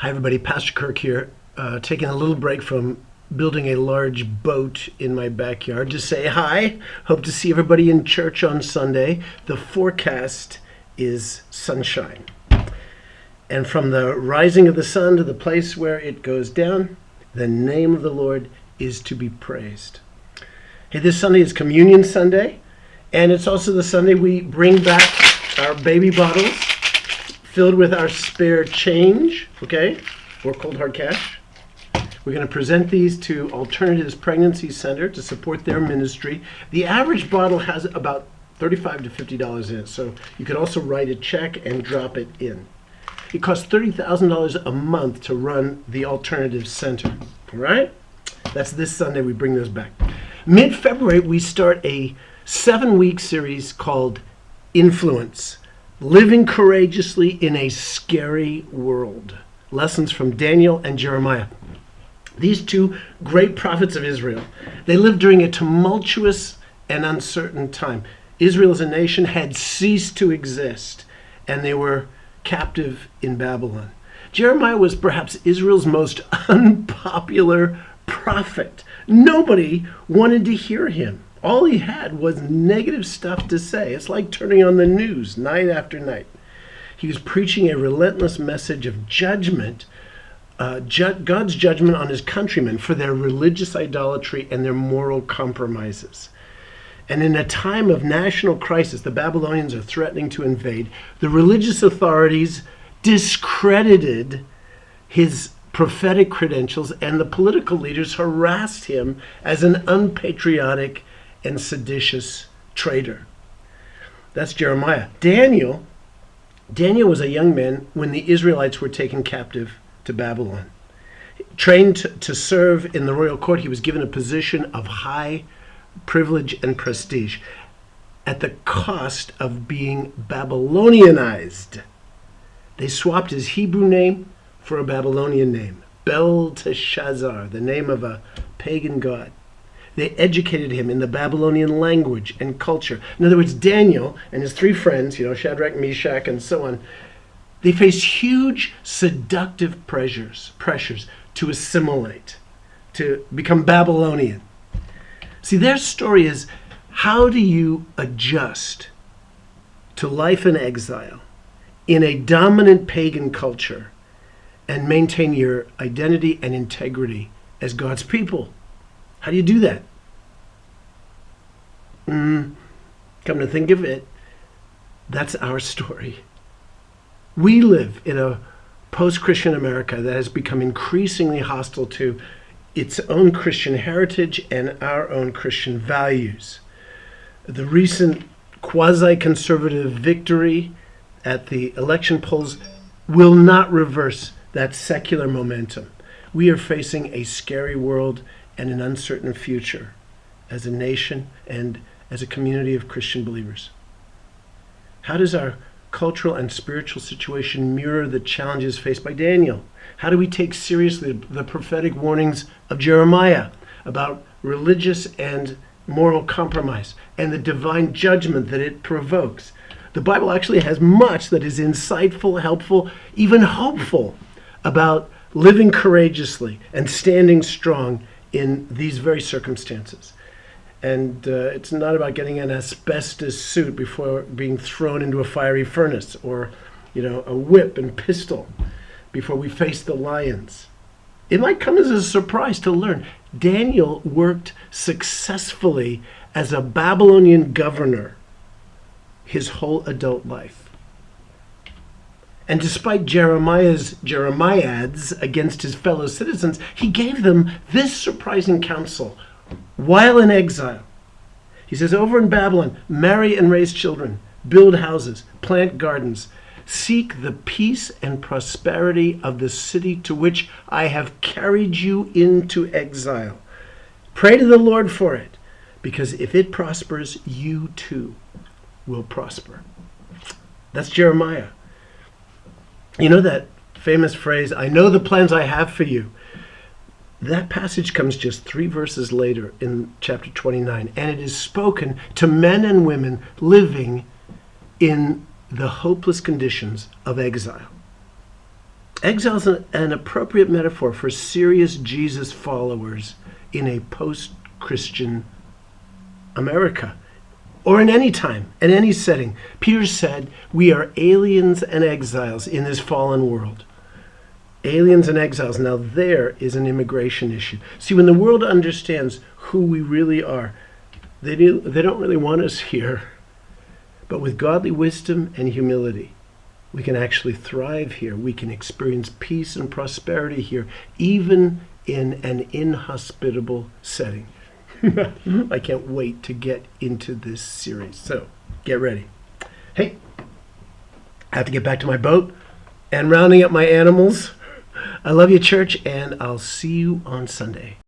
Hi, everybody. Pastor Kirk here, taking a little break from building a large boat in my backyard to say hi. Hope to see everybody in church on Sunday. The forecast is sunshine. And from the rising of the sun to the place where it goes down, the name of the Lord is to be praised. Hey, this Sunday is Communion Sunday, and it's also the Sunday we bring back our baby bottles filled with our spare change, okay, or cold hard cash. We're going to present these to Alternatives Pregnancy Center to support their ministry. The average bottle has about $35 to $50 in it, so you could also write a check and drop it in. It costs $30,000 a month to run the Alternatives Center, all right? That's this Sunday we bring those back. Mid-February, we start a 7-week series called Influence. Living courageously in a scary world. Lessons from Daniel and Jeremiah. These two great prophets of Israel. They lived during a tumultuous and uncertain time. Israel as a nation had ceased to exist, and they were captive in Babylon. Jeremiah was perhaps Israel's most unpopular prophet. Nobody wanted to hear him. All he had was negative stuff to say. It's like turning on the news night after night. He was preaching a relentless message of judgment, God's judgment on his countrymen for their religious idolatry and their moral compromises. And in a time of national crisis, the Babylonians are threatening to invade. The religious authorities discredited his prophetic credentials, and the political leaders harassed him as an unpatriotic and seditious traitor. That's Jeremiah. Daniel was a young man when the Israelites were taken captive to Babylon. Trained to serve in the royal court, he was given a position of high privilege and prestige at the cost of being Babylonianized. They swapped his Hebrew name for a Babylonian name, Belteshazzar, the name of a pagan god. They educated him in the Babylonian language and culture. In other words, Daniel and his 3 friends, Shadrach, Meshach, and so on, they faced huge seductive pressures to assimilate, to become Babylonian. See, their story is, how do you adjust to life in exile in a dominant pagan culture and maintain your identity and integrity as God's people? How do you do that? Come to think of it, that's our story. We live in a post-Christian America that has become increasingly hostile to its own Christian heritage and our own Christian values. The recent quasi-conservative victory at the election polls will not reverse that secular momentum. We are facing a scary world and an uncertain future as a nation and as a community of Christian believers. How does our cultural and spiritual situation mirror the challenges faced by Daniel? How do we take seriously the prophetic warnings of Jeremiah about religious and moral compromise and the divine judgment that it provokes? The Bible actually has much that is insightful, helpful, even hopeful about living courageously and standing strong in these very circumstances. And it's not about getting an asbestos suit before being thrown into a fiery furnace, or a whip and pistol before we face the lions. It might come as a surprise to learn Daniel worked successfully as a Babylonian governor his whole adult life. And despite Jeremiads against his fellow citizens, he gave them this surprising counsel while in exile. He says, over in Babylon, marry and raise children, build houses, plant gardens, seek the peace and prosperity of the city to which I have carried you into exile. Pray to the Lord for it, because if it prospers, you too will prosper. That's Jeremiah. You know that famous phrase, I know the plans I have for you. That passage comes just 3 verses later in chapter 29, and it is spoken to men and women living in the hopeless conditions of exile. Exile is an appropriate metaphor for serious Jesus followers in a post-Christian America, or in any time, in any setting. Peter said, we are aliens and exiles in this fallen world. Aliens and exiles. Now there is an immigration issue. See, when the world understands who we really are, they don't really want us here. But with godly wisdom and humility, we can actually thrive here. We can experience peace and prosperity here, even in an inhospitable setting. I can't wait to get into this series. So get ready. Hey, I have to get back to my boat and rounding up my animals. I love you, church, and I'll see you on Sunday.